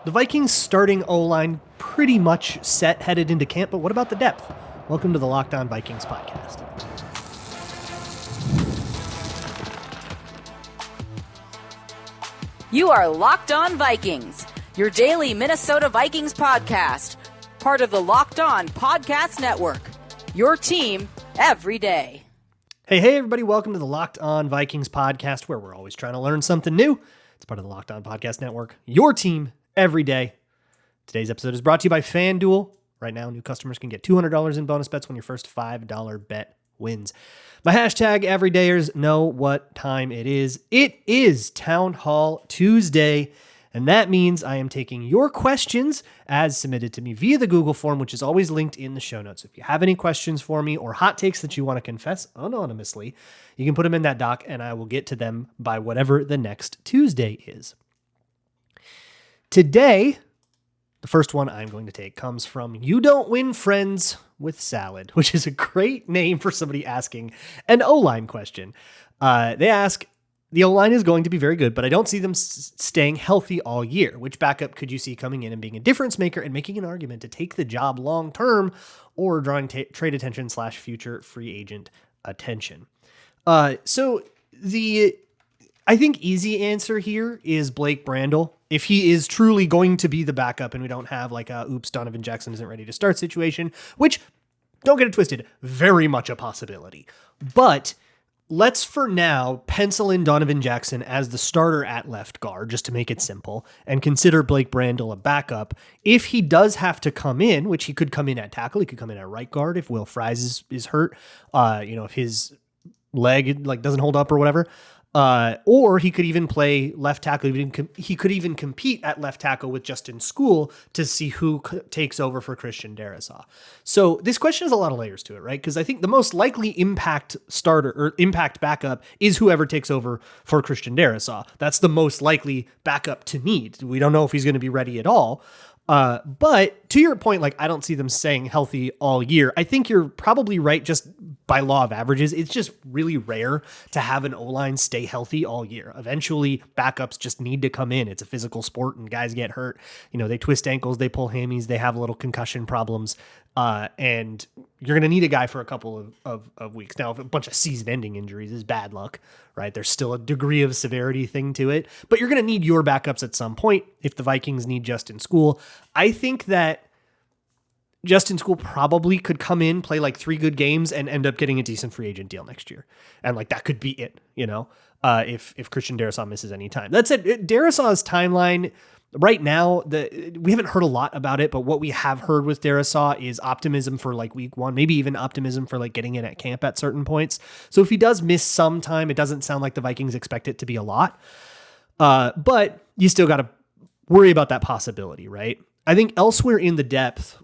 The Vikings starting O-line pretty much set headed into camp, but what about the depth? Welcome to the Locked On Vikings podcast. You are Locked On Vikings, your daily Minnesota Vikings podcast, part of the Locked On Podcast Network, your team every day. Hey, everybody. Welcome to the Locked On Vikings podcast, where we're always trying to learn something new. It's part of the Locked On Podcast Network, your team every day. Today's episode is brought to you by FanDuel. Right now, new customers can get $200 in bonus bets when your first $5 bet wins. My hashtag everydayers know what time it is. It is Townhall Tuesday, and that means I am taking your questions as submitted to me via the Google form, which is always linked in the show notes. If you have any questions for me or hot takes that you want to confess anonymously, you can put them in that doc, and I will get to them by whatever the next Tuesday is. Today, the first one I'm going to take comes from You Don't Win Friends with Salad, which is a great name for somebody asking an O-line question. They ask, the O-line is going to be very good, but I don't see them staying healthy all year. Which backup could you see coming in and being a difference maker and making an argument to take the job long-term or drawing trade attention / future free agent attention? So I think easy answer here is Blake Brandel. If he is truly going to be the backup and we don't have like a oops, Donovan Jackson isn't ready to start situation, which, don't get it twisted, very much a possibility. But let's for now pencil in Donovan Jackson as the starter at left guard, just to make it simple, and consider Blake Brandel a backup. If he does have to come in, which he could come in at tackle, he could come in at right guard if Will Fries is hurt, if his leg doesn't hold up or whatever. Or he could even play left tackle. He could even compete at left tackle with Justin Skule to see who takes over for Christian Darrisaw. So this question has a lot of layers to it, right? Because I think the most likely impact starter or impact backup is whoever takes over for Christian Darrisaw. That's the most likely backup to need. We don't know if he's going to be ready at all. But to your point, I don't see them staying healthy all year. I think you're probably right. Just by law of averages, it's just really rare to have an O-line stay healthy all year. Eventually backups just need to come in. It's a physical sport and guys get hurt. They twist ankles, they pull hammies, they have little concussion problems. And you're going to need a guy for a couple of weeks. Now, if a bunch of season-ending injuries is bad luck, right? There's still a degree of severity thing to it, but you're going to need your backups at some point. If the Vikings need Justin Skule, I think that Justin Skule probably could come in, play 3 good games, and end up getting a decent free agent deal next year. And that could be it, if Christian Darrisaw misses any time. That's it. Darrisaw's timeline right now, we haven't heard a lot about it, but what we have heard with Darrisaw is optimism for week 1, maybe even optimism for getting in at camp at certain points. So if he does miss some time, it doesn't sound like the Vikings expect it to be a lot. But you still got to worry about that possibility, right? I think elsewhere in the depth,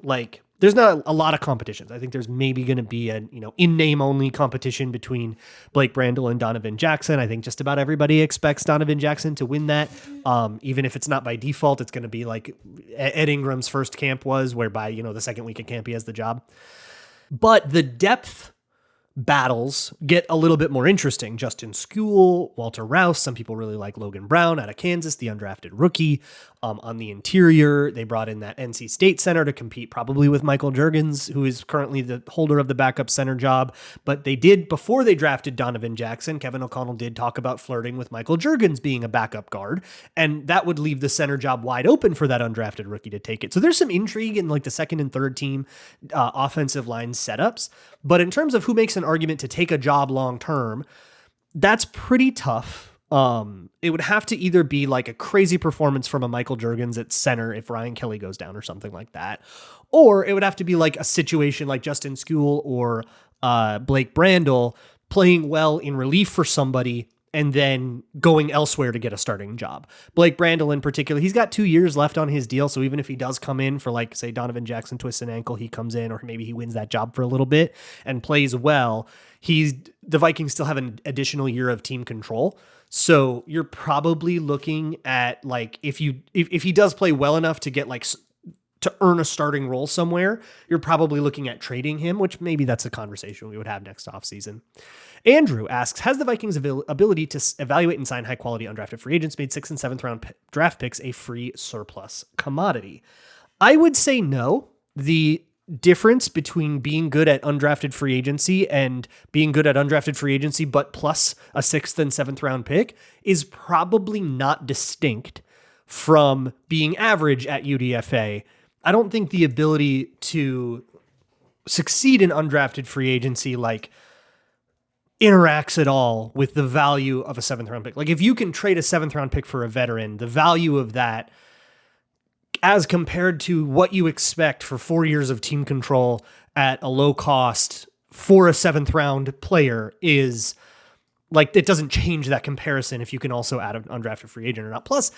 there's not a lot of competitions. I think there's maybe going to be a, in-name only competition between Blake Brandel and Donovan Jackson. I think just about everybody expects Donovan Jackson to win that. Even if it's not by default, it's going to be like Ed Ingram's first camp was, whereby, the second week of camp, he has the job. But the depth battles get a little bit more interesting. Justin Skule, Walter Rouse, some people really like Logan Brown out of Kansas, the undrafted rookie. On the interior, they brought in that NC State center to compete probably with Michael Juergens, who is currently the holder of the backup center job. But they did, before they drafted Donovan Jackson, Kevin O'Connell did talk about flirting with Michael Juergens being a backup guard, and that would leave the center job wide open for that undrafted rookie to take it. So there's some intrigue in the second and third team offensive line setups. But in terms of who makes an argument to take a job long-term, that's pretty tough. It would have to either be a crazy performance from a Michael Juergens at center if Ryan Kelly goes down or something like that. Or it would have to be a situation like Justin Skule or Blake Brandel playing well in relief for somebody and then going elsewhere to get a starting job. Blake Brandel in particular, he's got 2 years left on his deal. So even if he does come in for say Donovan Jackson twists an ankle, he comes in, or maybe he wins that job for a little bit and plays well. The Vikings still have an additional year of team control. So you're probably looking at if he does play well enough to get to earn a starting role somewhere, you're probably looking at trading him, which maybe that's a conversation we would have next offseason. Andrew asks, has the Vikings' ability to evaluate and sign high-quality undrafted free agents made 6th and 7th round draft picks a free surplus commodity? I would say no. The difference between being good at undrafted free agency and being good at undrafted free agency but plus a 6th and 7th round pick is probably not distinct from being average at UDFA. I don't think the ability to succeed in undrafted free agency interacts at all with the value of a 7th round pick. Like if you can trade a 7th round pick for a veteran, the value of that as compared to what you expect for 4 years of team control at a low cost for a 7th round player is it doesn't change that comparison if you can also add an undrafted free agent or not. Plus,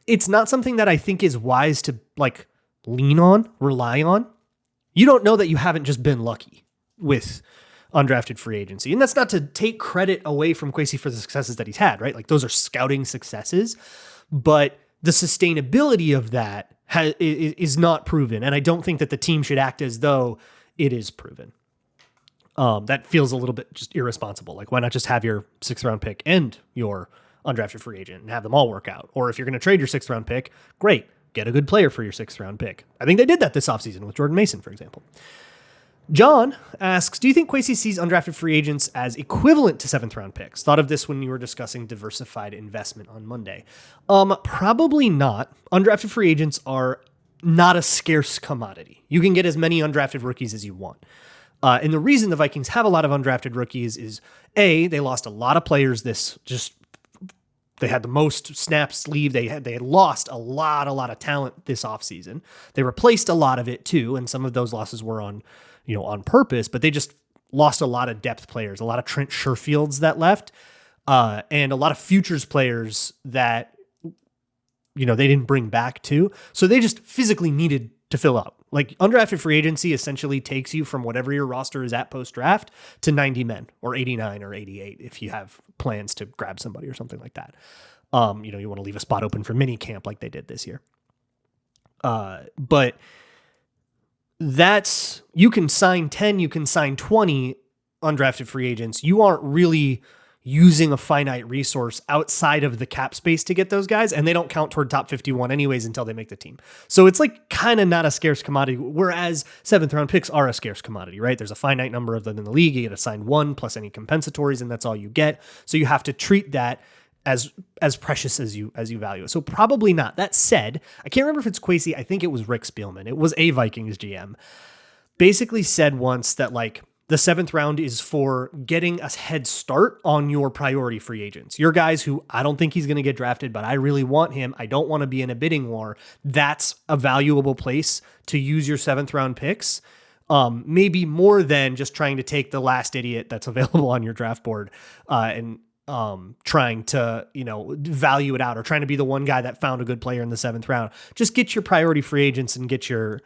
it's not something that I think is wise to lean on, rely on. You don't know that you haven't just been lucky with undrafted free agency. And that's not to take credit away from Kwesi for the successes that he's had, right? Those are scouting successes, but the sustainability of that is not proven. And I don't think that the team should act as though it is proven. That feels a little bit just irresponsible. Why not just have your 6th round pick and your undrafted free agent and have them all work out? Or if you're going to trade your 6th round pick, great. Get a good player for your 6th round pick. I think they did that this offseason with Jordan Mason, for example. John asks, do you think Kwesi sees undrafted free agents as equivalent to 7th round picks? Thought of this when you were discussing diversified investment on Monday. Probably not. Undrafted free agents are not a scarce commodity. You can get as many undrafted rookies as you want. And the reason the Vikings have a lot of undrafted rookies is they lost a lot of players they had the most snaps leave. They had lost a lot of talent this offseason. They replaced a lot of it too, and some of those losses were on purpose, but they just lost a lot of depth players, a lot of Trent Sherfields that left, and a lot of futures players that they didn't bring back too. So they just physically needed to fill out. Undrafted free agency essentially takes you from whatever your roster is at post-draft to 90 men or 89 or 88 if you have plans to grab somebody or something like that. You want to leave a spot open for mini camp like they did this year. But you can sign 10, you can sign 20 undrafted free agents. You aren't really using a finite resource outside of the cap space to get those guys, and they don't count toward top 51 anyways until they make the team. So it's kind of not a scarce commodity, whereas 7th round picks are a scarce commodity, right? There's a finite number of them in the league. You get assigned 1 plus any compensatories, and that's all you get. So you have to treat that as precious as you value it. So probably not. That said, I can't remember if it's Kwesi. I think it was Rick Spielman. It was a Vikings GM. Basically said once that the 7th round is for getting a head start on your priority free agents. Your guys who I don't think he's going to get drafted, but I really want him. I don't want to be in a bidding war. That's a valuable place to use your 7th round picks. Maybe more than just trying to take the last idiot that's available on your draft board and trying to, value it out or trying to be the one guy that found a good player in the 7th round. Just get your priority free agents and get your,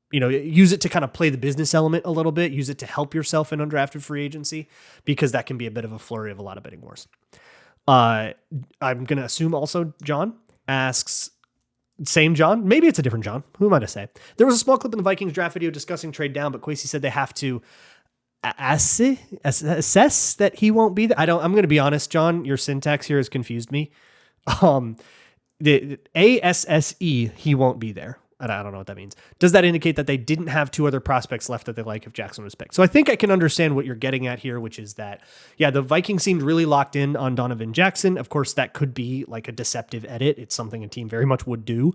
use it to kind of play the business element a little bit, use it to help yourself in undrafted free agency, because that can be a bit of a flurry of a lot of bidding wars. I'm going to assume also John asks, same John, maybe it's a different John. Who am I to say? There was a small clip in the Vikings draft video discussing trade down, but Kwesi said they have to assess that he won't be there. I'm going to be honest, John, your syntax here has confused me. The ASSE, he won't be there. I don't know what that means. Does that indicate that they didn't have 2 other prospects left that they like if Jackson was picked? So I think I can understand what you're getting at here, which is that, the Vikings seemed really locked in on Donovan Jackson. Of course, that could be a deceptive edit. It's something a team very much would do.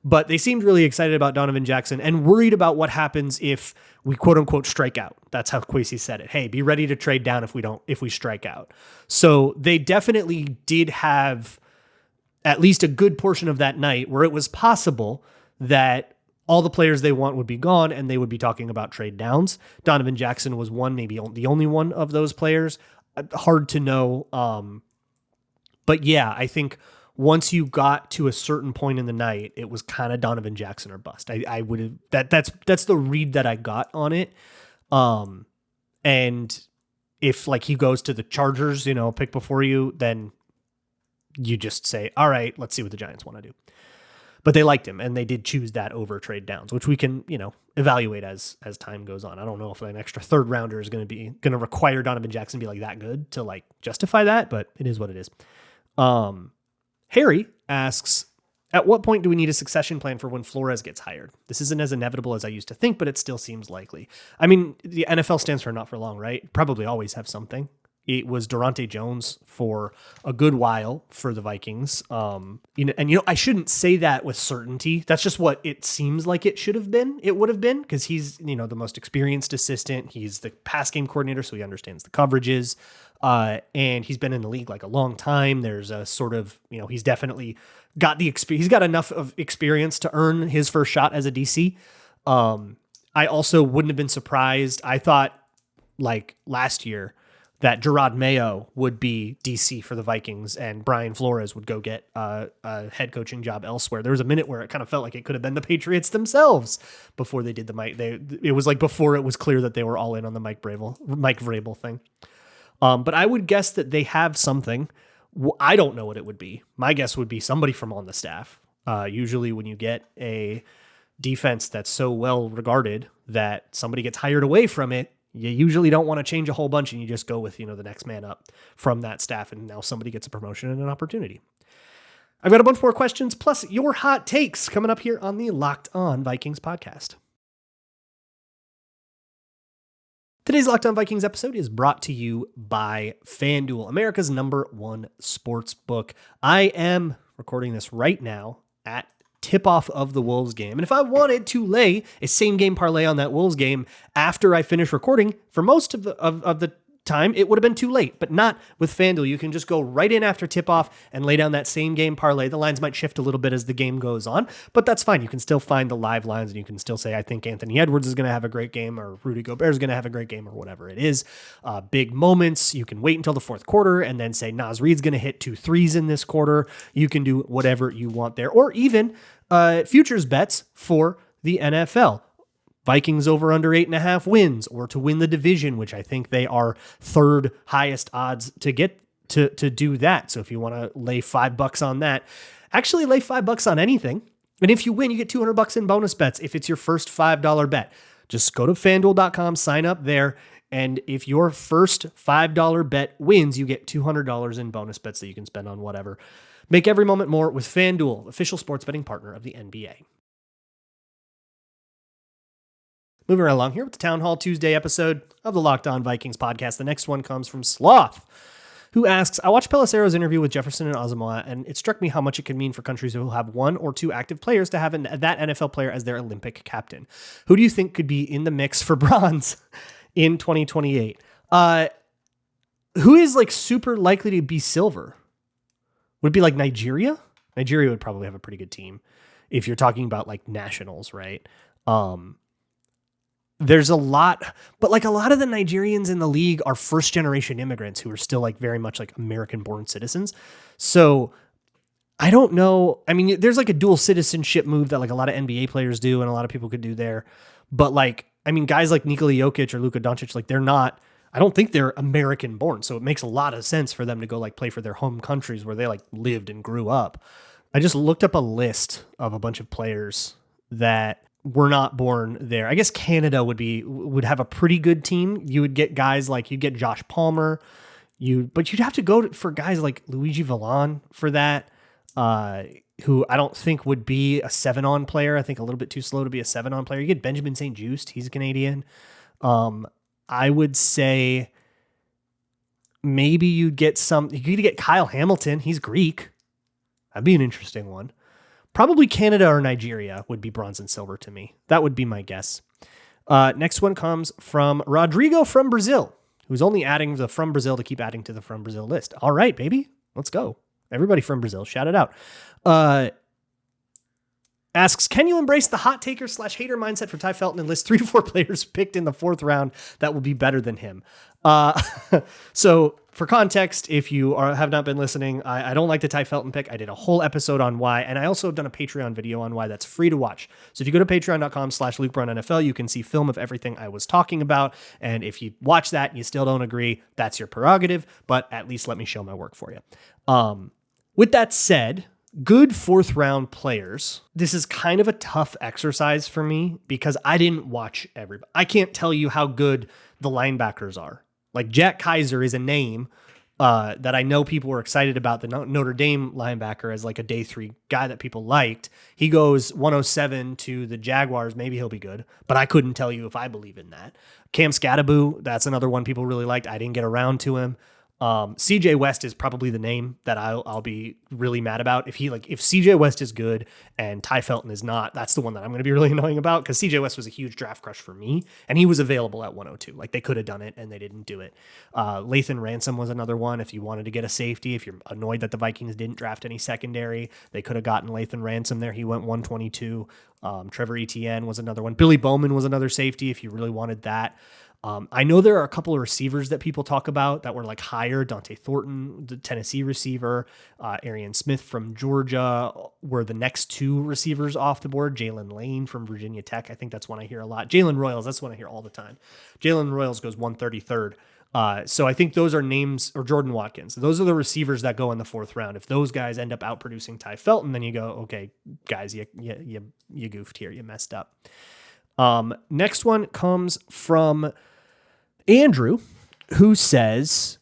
But they seemed really excited about Donovan Jackson and worried about what happens if we quote unquote strike out. That's how Kwesi said it. Hey, be ready to trade down if we strike out. So they definitely did have at least a good portion of that night where it was possible that all the players they want would be gone and they would be talking about trade downs. Donovan Jackson was one, maybe the only one of those players. Hard to know. But yeah, I think once you got to a certain point in the night, it was kind of Donovan Jackson or bust. I would have, that's the read that I got on it. And if he goes to the Chargers, pick before you, then you just say, all right, let's see what the Giants want to do. But they liked him, and they did choose that over trade downs, which we can, evaluate as time goes on. I don't know if an extra third rounder is going to require Donovan Jackson to be like that good to like justify that, but it is what it is. Harry asks, at what point do we need a succession plan for when Flores gets hired? This isn't as inevitable as I used to think, but it still seems likely. I mean, the NFL stands for not for long, right? Probably always have something. It was Durante Jones for a good while for the Vikings. I shouldn't say that with certainty. That's just what it seems like it should have been. It would have been, because he's, the most experienced assistant. He's the pass game coordinator, so he understands the coverages. And he's been in the league like a long time. There's a sort of, he's definitely got the experience. He's got enough of experience to earn his first shot as a DC. I also wouldn't have been surprised. I thought like last year that Gerard Mayo would be DC for the Vikings and Brian Flores would go get a head coaching job elsewhere. There was a minute where it kind of felt like it could have been the Patriots themselves before they did the Mike. It was like before it was clear that they were all in on the Mike Vrabel thing. But I would guess that they have something. I don't know what it would be. My guess would be somebody from on the staff. Usually when you get a defense that's so well regarded that somebody gets hired away from it, you usually don't want to change a whole bunch and you just go with, the next man up from that staff. And now somebody gets a promotion and an opportunity. I've got a bunch more questions plus your hot takes coming up here on the Locked On Vikings podcast. Today's Locked On Vikings episode is brought to you by FanDuel, America's #1 sports book. I am recording this right now at tip-off of the Wolves game. And if I wanted to lay a same-game parlay on that Wolves game after I finish recording, for most of the time, it would have been too late, but not with FanDuel. You can just go right in after tip-off and lay down that same-game parlay. The lines might shift a little bit as the game goes on, but that's fine. You can still find the live lines, and you can still say, I think Anthony Edwards is going to have a great game, or Rudy Gobert is going to have a great game, or whatever it is. Big moments. You can wait until the fourth quarter and then say, Naz Reid's going to hit 2 threes in this quarter. You can do whatever you want there, or even futures bets for the NFL. Vikings over under 8.5 wins, or to win the division, which I think they are third highest odds to get to do that. So if you want to lay $5 on that, actually lay $5 on anything. And if you win, you get $200 in bonus bets. If it's your first $5 bet, just go to FanDuel.com, sign up there. And if your first $5 bet wins, you get $200 in bonus bets that you can spend on whatever. Make every moment more with FanDuel, official sports betting partner of the NBA. Moving right along here with the Townhall Tuesday episode of the Locked On Vikings podcast. The next one comes from Sloth, who asks, I watched Pelissero's interview with Jefferson and Asamoah, and it struck me how much it could mean for countries who have 1 or 2 active players to have that NFL player as their Olympic captain. Who do you think could be in the mix for bronze in 2028? Who is like super likely to be silver? Would it be like Nigeria? Nigeria would probably have a pretty good team if you're talking about like nationals, right? There's a lot, but like a lot of the Nigerians in the league are first generation immigrants who are still like very much like American born citizens. So I don't know. I mean, there's like a dual citizenship move that like a lot of NBA players do and a lot of people could do there. But like, I mean, guys like Nikola Jokic or Luka Doncic, like I don't think they're American born. So it makes a lot of sense for them to go like play for their home countries where they like lived and grew up. I just looked up a list of a bunch of players that were not born there. I guess Canada would have a pretty good team. You would get guys like, you'd get Josh Palmer, but you'd have to go for guys like Luigi Villon for that, who I don't think would be a 7-on player. I think a little bit too slow to be a 7-on player. You get Benjamin St. Juste. He's a Canadian. I would say maybe you could get Kyle Hamilton. He's Greek. That'd be an interesting one. Probably Canada or Nigeria would be bronze and silver to me. That would be my guess. Next one comes from Rodrigo from Brazil, who's only adding the from Brazil to keep adding to the from Brazil list. All right, baby. Let's go. Everybody from Brazil, shout it out. Asks, can you embrace the hot taker / hater mindset for Ty Felton and list 3 to 4 players picked in the 4th round that will be better than him? So for context, if you have not been listening, I don't like the Ty Felton pick. I did a whole episode on why, and I also have done a Patreon video on why that's free to watch. So if you go to patreon.com/LukeBrownNFL, you can see film of everything I was talking about. And if you watch that and you still don't agree, that's your prerogative, but at least let me show my work for you. With that said, good fourth round players. This is kind of a tough exercise for me because I didn't watch everybody. I can't tell you how good the linebackers are. Like Jack Kaiser is a name that I know people were excited about, the Notre Dame linebacker, as like a day 3 guy that people liked. He goes 107 to the Jaguars. Maybe he'll be good, but I couldn't tell you if I believe in that. Cam Scattaboo, that's another one people really liked. I didn't get around to him. CJ West is probably the name that I'll be really mad about. If CJ West is good and Ty Felton is not, that's the one that I'm going to be really annoying about, because CJ West was a huge draft crush for me and he was available at 102. Like they could have done it and they didn't do it. Lathan Ransom was another one. If you wanted to get a safety, if you're annoyed that the Vikings didn't draft any secondary, they could have gotten Lathan Ransom there. He went 122. Trevor Etienne was another one. Billy Bowman was another safety if you really wanted that. I know there are a couple of receivers that people talk about that were like higher. Dante Thornton, the Tennessee receiver, Arian Smith from Georgia were the next 2 receivers off the board. Jalen Lane from Virginia Tech. I think that's one I hear a lot. Jalen Royals, that's one I hear all the time. Jalen Royals goes 133rd. So I think those are names, or Jordan Watkins. Those are the receivers that go in the 4th round. If those guys end up outproducing Ty Felton, then you go, okay, guys, you goofed here. You messed up. Next one comes from Andrew, who says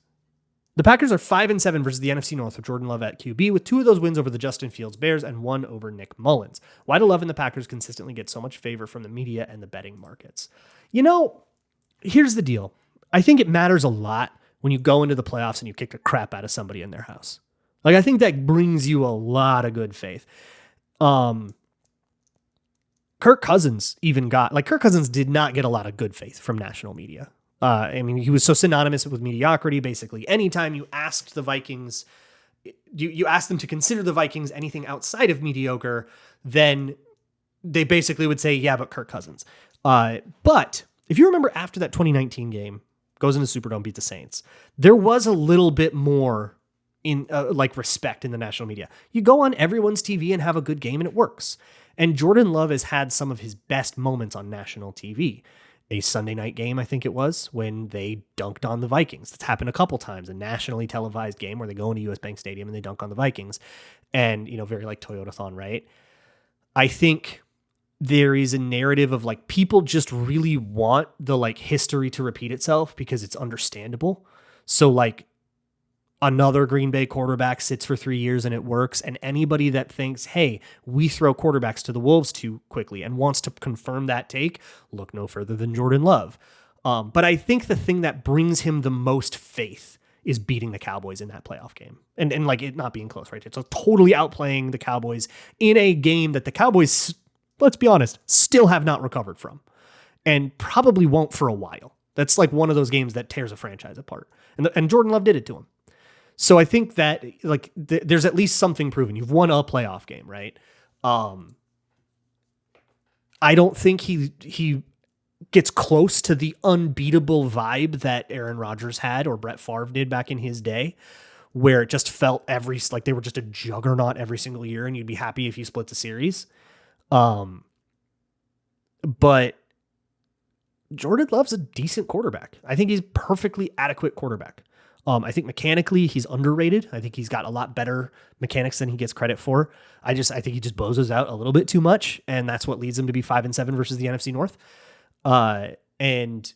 the Packers are 5-7 versus the NFC North with Jordan Love at QB, with 2 of those wins over the Justin Fields Bears and 1 over Nick Mullins. Why do Love and the Packers consistently get so much favor from the media and the betting markets? Here's the deal. I think it matters a lot when you go into the playoffs and you kick the crap out of somebody in their house. Like, I think that brings you a lot of good faith. Kirk Cousins Kirk Cousins did not get a lot of good faith from national media. He was so synonymous with mediocrity. Basically, anytime you asked the Vikings, you asked them to consider the Vikings anything outside of mediocre, then they basically would say, yeah, but Kirk Cousins. But if you remember after that 2019 game, goes into Superdome, beat the Saints, there was a little bit more in respect in the national media. You go on everyone's TV and have a good game and it works. And Jordan Love has had some of his best moments on national TV. A Sunday night game, I think it was, when they dunked on the Vikings. That's happened a couple times. A nationally televised game where they go into US Bank Stadium and they dunk on the Vikings. And, very like Toyotathon, right? I think there is a narrative of like people just really want the like history to repeat itself because it's understandable. So like another Green Bay quarterback sits for 3 years and it works. And anybody that thinks, hey, we throw quarterbacks to the wolves too quickly and wants to confirm that take, look no further than Jordan Love. But I think the thing that brings him the most faith is beating the Cowboys in that playoff game. And like it not being close, right? It's totally outplaying the Cowboys in a game that the Cowboys, let's be honest, still have not recovered from and probably won't for a while. That's like one of those games that tears a franchise apart. And Jordan Love did it to him. So I think that like there's at least something proven. You've won a playoff game, right? I don't think he gets close to the unbeatable vibe that Aaron Rodgers had or Brett Favre did back in his day, where it just felt like they were just a juggernaut every single year and you'd be happy if you split the series. But Jordan Love's a decent quarterback. I think he's perfectly adequate quarterback. I think mechanically he's underrated. I think he's got a lot better mechanics than he gets credit for. I think he just bozos out a little bit too much, and that's what leads him to be 5-7 versus the NFC North. And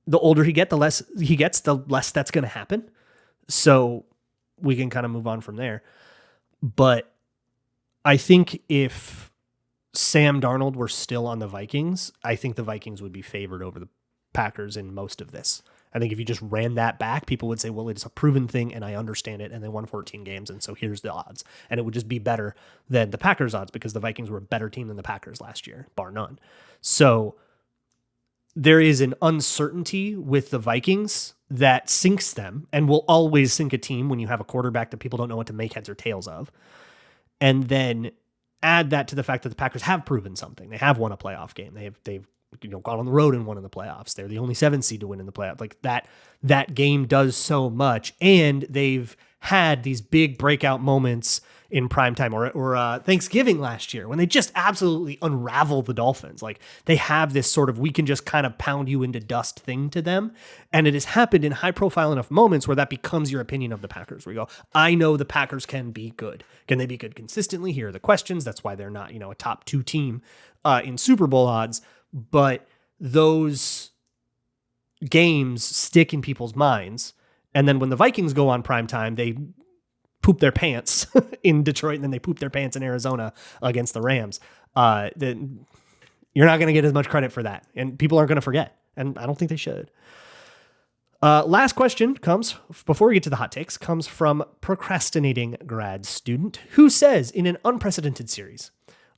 the older he gets, the less that's going to happen. So we can kind of move on from there. But I think if Sam Darnold were still on the Vikings, I think the Vikings would be favored over the Packers in most of this. I think if you just ran that back, people would say, well, it's a proven thing and I understand it. And they won 14 games. And so here's the odds. And it would just be better than the Packers odds because the Vikings were a better team than the Packers last year, bar none. So there is an uncertainty with the Vikings that sinks them and will always sink a team when you have a quarterback that people don't know what to make heads or tails of. And then add that to the fact that the Packers have proven something. They have won a playoff game. They've gone on the road and won in the playoffs. They're the only 7th seed to win in the playoffs. Like that game does so much. And they've had these big breakout moments in primetime, or Thanksgiving last year when they just absolutely unravel the Dolphins. Like they have this sort of, we can just kind of pound you into dust thing to them. And it has happened in high profile enough moments where that becomes your opinion of the Packers, where you go, I know the Packers can be good. Can they be good consistently? Here are the questions. That's why they're not, a top 2 team in Super Bowl odds. But those games stick in people's minds. And then when the Vikings go on primetime, they poop their pants in Detroit, and then they poop their pants in Arizona against the Rams. Then you're not going to get as much credit for that. And people aren't going to forget. And I don't think they should. Last question comes, before we get to the hot takes, comes from procrastinating grad student who says, in an unprecedented series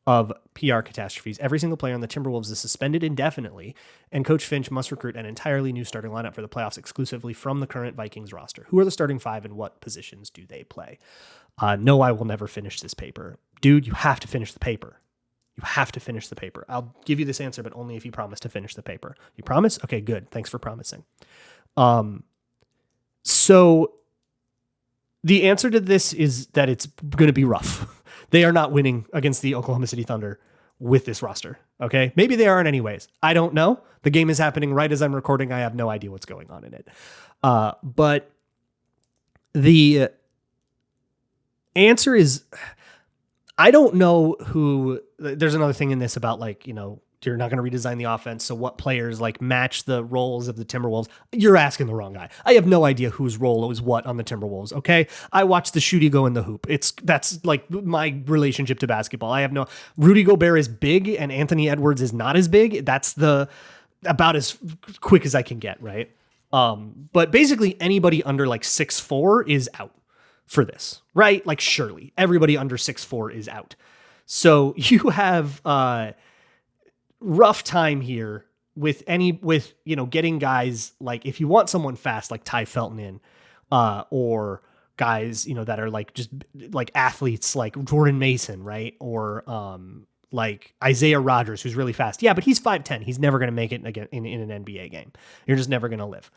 of PR catastrophes, every single player on the Timberwolves is suspended indefinitely, and Coach Finch must recruit an entirely new starting lineup for the playoffs exclusively from the current Vikings roster. Who are the starting 5 and what positions do they play? No, I will never finish this paper. Dude, you have to finish the paper. You have to finish the paper. I'll give you this answer, but only if you promise to finish the paper. You promise? Okay, good. Thanks for promising. So the answer to this is that it's going to be rough. They are not winning against the Oklahoma City Thunder with this roster. Okay. Maybe they aren't anyways. I don't know. The game is happening right as I'm recording. I have no idea what's going on in it. But the answer is, I don't know who. There's another thing in this about you're not going to redesign the offense. So what players match the roles of the Timberwolves? You're asking the wrong guy. I have no idea whose role is what on the Timberwolves. Okay. I watched the shooty go in the hoop. That's my relationship to basketball. I have no, Rudy Gobert is big and Anthony Edwards is not as big. That's about as quick as I can get. Right. But basically anybody under 6'4" is out for this, right? Surely everybody under 6'4" is out. So you have, rough time here with getting guys if you want someone fast like Ty Felton in, or guys that are just athletes like Jordan Mason, right? Or Isaiah Rodgers, who's really fast. Yeah, but he's 5'10". He's never going to make it again in an NBA game. You're just never going to live.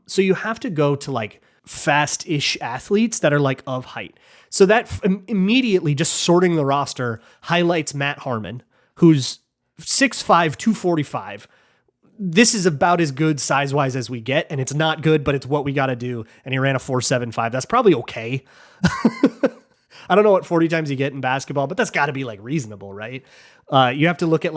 So you have to go to fast-ish athletes that are of height. So that immediately just sorting the roster highlights Matt Harmon, who's 6'5", 245. This is about as good size-wise as we get, and it's not good, but it's what we got to do. And he ran a 4.75. That's probably okay. I don't know what 40 times you get in basketball, but that's got to be reasonable, right? You have to look at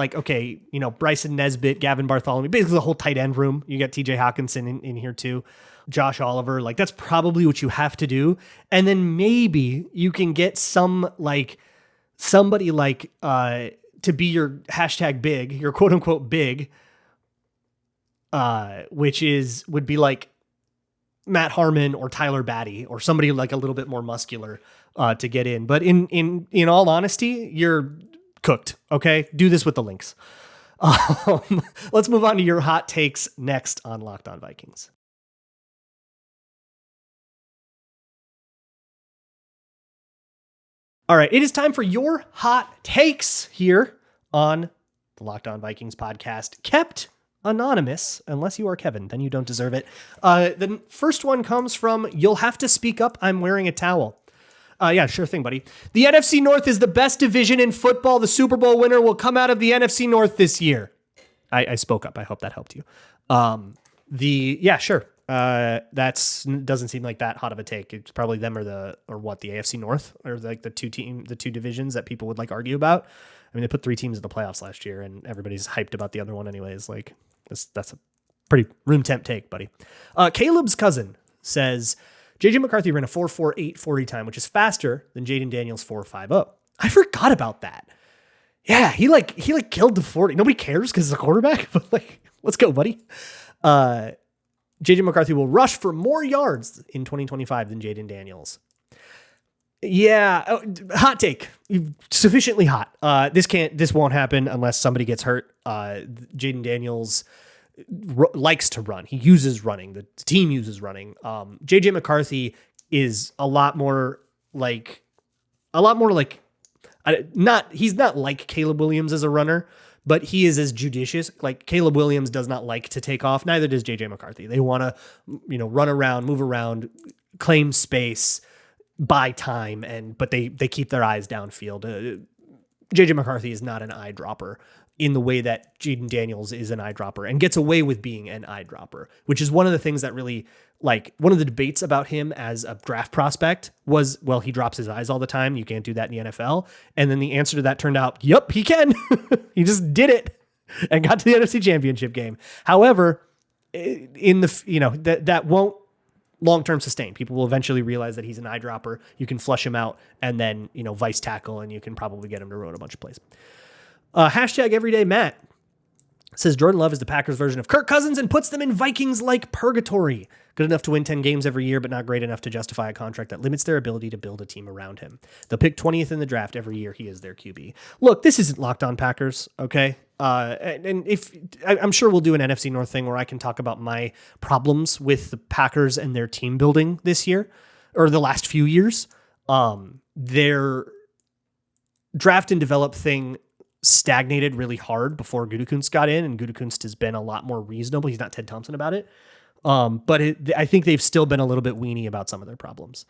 Bryson Nesbitt, Gavin Bartholomew, basically the whole tight end room. You got TJ Hawkinson in here too. Josh Oliver, that's probably what you have to do. And then maybe you can get somebody to be your hashtag big, your quote unquote big, which would be Matt Harmon or Tyler Batty or somebody a little bit more muscular to get in. But in all honesty, you're cooked. Okay. Do this with the links. Let's move on to your hot takes next on Locked On Vikings. All right, it is time for your hot takes here on the Locked On Vikings podcast, kept anonymous, unless you are Kevin, then you don't deserve it. The first one comes from, you'll have to speak up, I'm wearing a towel. Yeah, sure thing, buddy. The NFC North is the best division in football. The Super Bowl winner will come out of the NFC North this year. I spoke up. I hope that helped you. Yeah, sure. That's doesn't seem like that hot of a take. It's probably them or the AFC North, or the two divisions that people would argue about. I mean, they put 3 teams in the playoffs last year, and everybody's hyped about the other one anyways. That's a pretty room temp take, buddy. Caleb's cousin says JJ McCarthy ran a 4.48 40 time, which is faster than Jaden Daniels' 4.50. I forgot about that. Yeah, he killed the 40. Nobody cares because it's a quarterback, but let's go, buddy. JJ McCarthy will rush for more yards in 2025 than Jaden Daniels. Yeah, hot take. Sufficiently hot. This won't happen unless somebody gets hurt. Jaden Daniels likes to run. He uses running. The team uses running. JJ McCarthy is a lot more like he's not like Caleb Williams as a runner, but he is as judicious. Caleb Williams does not like to take off. Neither does JJ McCarthy. They want to, run around, move around, claim space, buy time, but they keep their eyes downfield. JJ McCarthy is not an eyedropper in the way that Jaden Daniels is an eyedropper and gets away with being an eyedropper, which is one of the things that really, like, one of the debates about him as a draft prospect was, well, he drops his eyes all the time. You can't do that in the NFL. And then the answer to that turned out, yep, he can. He just did it and got to the NFC Championship game. However, that won't long-term sustain. People will eventually realize that he's an eyedropper. You can flush him out and then, vice tackle, and you can probably get him to ruin a bunch of plays. Hashtag Everyday Matt says Jordan Love is the Packers version of Kirk Cousins and puts them in Vikings-like purgatory. Good enough to win 10 games every year, but not great enough to justify a contract that limits their ability to build a team around him. They'll pick 20th in the draft every year. He is their QB. Look, this isn't Locked On Packers, okay? And I'm sure we'll do an NFC North thing where I can talk about my problems with the Packers and their team building this year, or the last few years. Their draft and develop thing stagnated really hard before Gutekunst got in, and Gutekunst has been a lot more reasonable. He's not Ted Thompson about it. But I think they've still been a little bit weenie about some of their problems.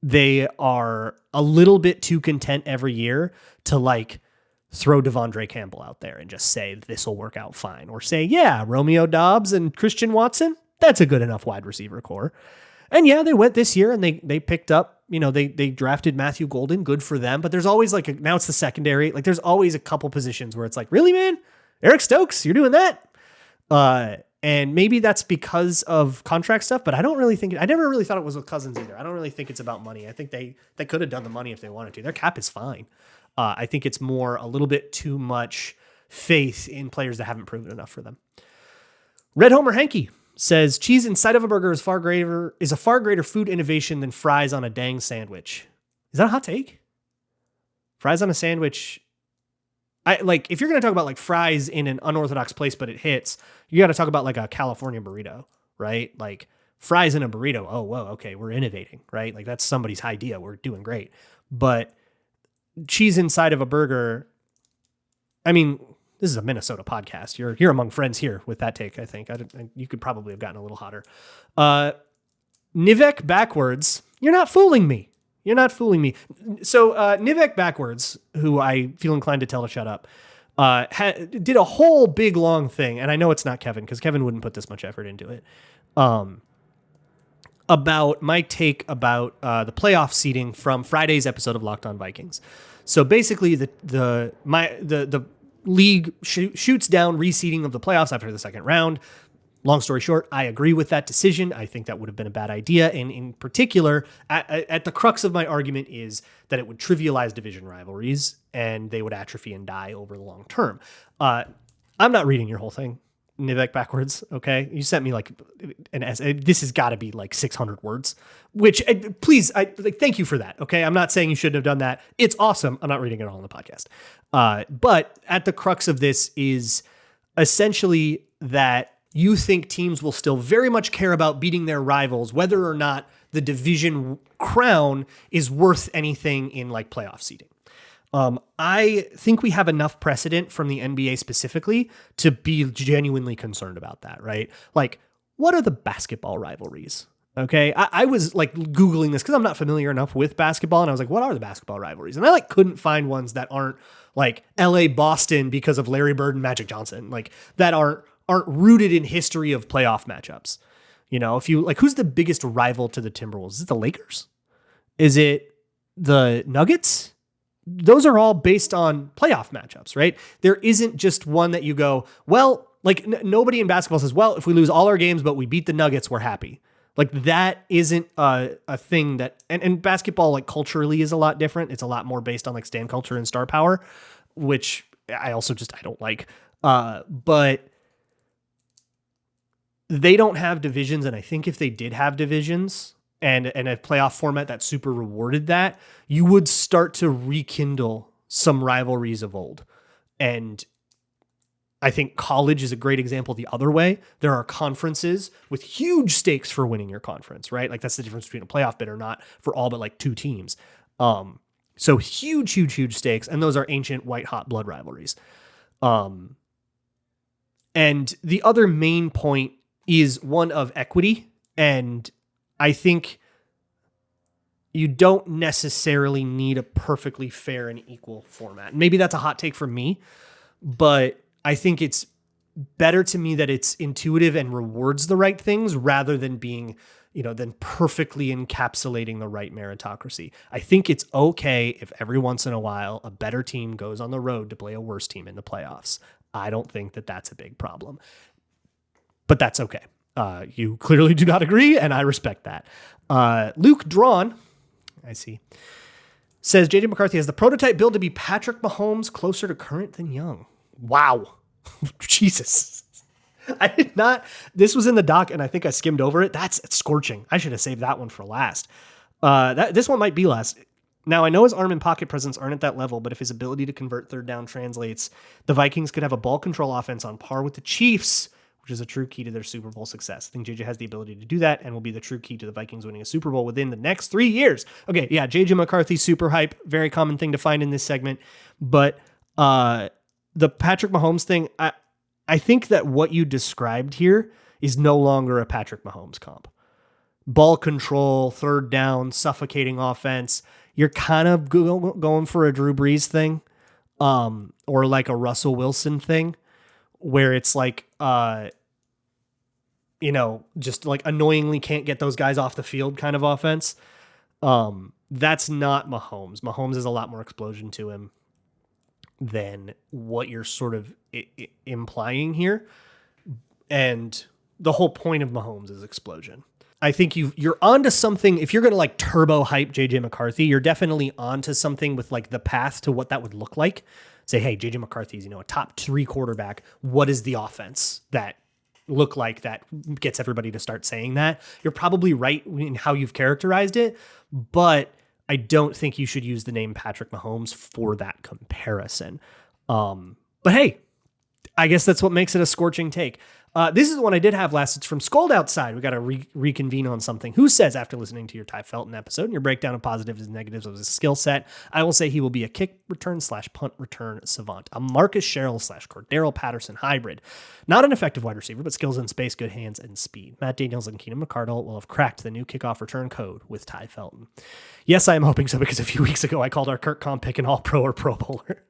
They are a little bit too content every year to throw Devondre Campbell out there and just say this will work out fine, or say, yeah, Romeo Doubs and Christian Watson, that's a good enough wide receiver core. And yeah, they went this year and they picked up, they drafted Matthew Golden, good for them. But there's always now it's the secondary. There's always a couple positions where it's really, man, Eric Stokes, you're doing that. And maybe that's because of contract stuff, but I never really thought it was with Cousins either. I don't really think it's about money. I think they could have done the money if they wanted to. Their cap is fine. I think it's more a little bit too much faith in players that haven't proven enough for them. Red Homer Hanky says cheese inside of a burger is a far greater food innovation than fries on a dang sandwich. Is that a hot take? Fries on a sandwich. If you're going to talk about fries in an unorthodox place, but it hits, you got to talk about a California burrito, right? Fries in a burrito. Oh, whoa. Okay. We're innovating, right? That's somebody's idea. We're doing great. But cheese inside of a burger. I mean, this is a Minnesota podcast. You're among friends here with that take. I think you could probably have gotten a little hotter. Nivek backwards. You're not fooling me. You're not fooling me. So Nivek backwards, who I feel inclined to tell to shut up, did a whole big long thing, and I know it's not Kevin because Kevin wouldn't put this much effort into it. About my take about the playoff seeding from Friday's episode of Locked On Vikings. So basically, the league shoots down reseeding of the playoffs after the second round. Long story short, I agree with that decision. I think that would have been a bad idea. And in particular, at the crux of my argument is that it would trivialize division rivalries and they would atrophy and die over the long term. I'm not reading your whole thing, Nivek backwards. Okay. You sent me an essay. This has got to be 600 words, which please, thank you for that. Okay. I'm not saying you shouldn't have done that. It's awesome. I'm not reading it all on the podcast. But at the crux of this is essentially that you think teams will still very much care about beating their rivals, whether or not the division crown is worth anything in playoff seeding. I think we have enough precedent from the NBA specifically to be genuinely concerned about that, right? What are the basketball rivalries? Okay. I was Googling this because I'm not familiar enough with basketball. And I was what are the basketball rivalries? And I couldn't find ones that aren't LA Boston because of Larry Bird and Magic Johnson, that aren't rooted in history of playoff matchups. If you who's the biggest rival to the Timberwolves? Is it the Lakers? Is it the Nuggets? Those are all based on playoff matchups, right? There isn't just one that you go, well, nobody in basketball says, well, if we lose all our games, but we beat the Nuggets, we're happy. That isn't a thing that, and basketball, culturally is a lot different. It's a lot more based on stan culture and star power, which I also I don't like. But they don't have divisions. And I think if they did have divisions and a playoff format that super rewarded that, you would start to rekindle some rivalries of old. And I think college is a great example the other way. There are conferences with huge stakes for winning your conference, right? That's the difference between a playoff bid or not for all but two teams. So huge stakes. And those are ancient white hot blood rivalries. And the other main point is one of equity. And I think you don't necessarily need a perfectly fair and equal format. Maybe that's a hot take from me, but I think it's better to me that it's intuitive and rewards the right things rather than being, than perfectly encapsulating the right meritocracy. I think it's okay if every once in a while a better team goes on the road to play a worse team in the playoffs. I don't think that that's a big problem, but that's okay. You clearly do not agree, and I respect that. Luke Drawn, I see, says JJ McCarthy has the prototype build to be Patrick Mahomes, closer to current than young. Wow. Jesus. I did not. This was in the doc, and I think I skimmed over it. That's scorching. I should have saved that one for last. This one might be last. Now, I know his arm and pocket presence aren't at that level, but if his ability to convert third down translates, the Vikings could have a ball control offense on par with the Chiefs, which is a true key to their Super Bowl success. I think JJ has the ability to do that and will be the true key to the Vikings winning a Super Bowl within the next 3 years. Okay, yeah, JJ McCarthy, super hype, very common thing to find in this segment. But the Patrick Mahomes thing, I think that what you described here is no longer a Patrick Mahomes comp. Ball control, third down, suffocating offense. You're kind of going for a Drew Brees thing, or like a Russell Wilson thing, where it's like, just like annoyingly can't get those guys off the field kind of offense. That's not Mahomes. Mahomes has a lot more explosion to him than what you're sort of implying here. And the whole point of Mahomes is explosion. I think you're onto something. If you're going to like turbo hype JJ McCarthy, you're definitely onto something with like the path to what that would look like. Say, hey, JJ McCarthy's, a top 3 quarterback. What is the offense that look like that gets everybody to start saying that? You're probably right in how you've characterized it, but I don't think you should use the name Patrick Mahomes for that comparison. But hey, I guess that's what makes it a scorching take. This is the one I did have last. It's from Scold Outside. We got to reconvene on something. Who says, after listening to your Ty Felton episode and your breakdown of positives and negatives of his skill set, I will say he will be a kick return / punt return savant, a Marcus Sherrill / Cordero Patterson hybrid. Not an effective wide receiver, but skills in space, good hands, and speed. Matt Daniels and Keenan McCardle will have cracked the new kickoff return code with Ty Felton. Yes, I am hoping so, because a few weeks ago I called our Kirk Comp pick an all-pro or pro bowler.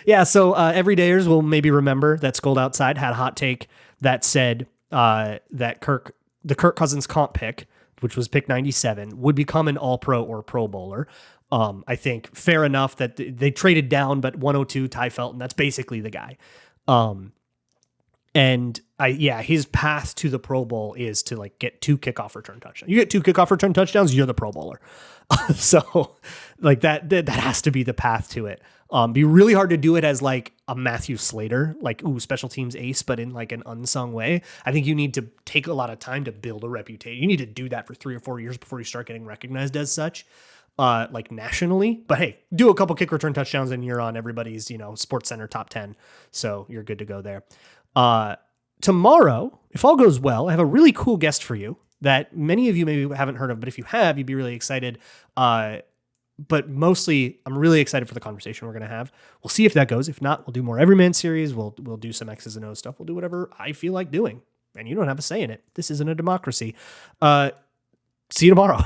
Yeah, so everydayers will maybe remember that Scold Outside had a hot take that said that the Kirk Cousins comp pick, which was pick 97, would become an all-pro or pro bowler. I think fair enough that they traded down, but 102, Ty Felton, that's basically the guy. His path to the Pro Bowl is to like get 2 kickoff return touchdowns. You get 2 kickoff return touchdowns, you're the Pro Bowler. So like that has to be the path to it. Be really hard to do it as like a Matthew Slater, like, special teams ace, but in like an unsung way. I think you need to take a lot of time to build a reputation. You need to do that for 3 or 4 years before you start getting recognized as such, like nationally. But hey, do a couple kick return touchdowns and you're on everybody's, Sports Center top 10. So you're good to go there. Tomorrow, if all goes well, I have a really cool guest for you that many of you maybe haven't heard of, but if you have, you'd be really excited. But mostly, I'm really excited for the conversation we're going to have. We'll see if that goes. If not, we'll do more Everyman series. We'll do some X's and O's stuff. We'll do whatever I feel like doing. And you don't have a say in it. This isn't a democracy. See you tomorrow.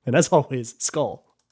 And as always, Skull.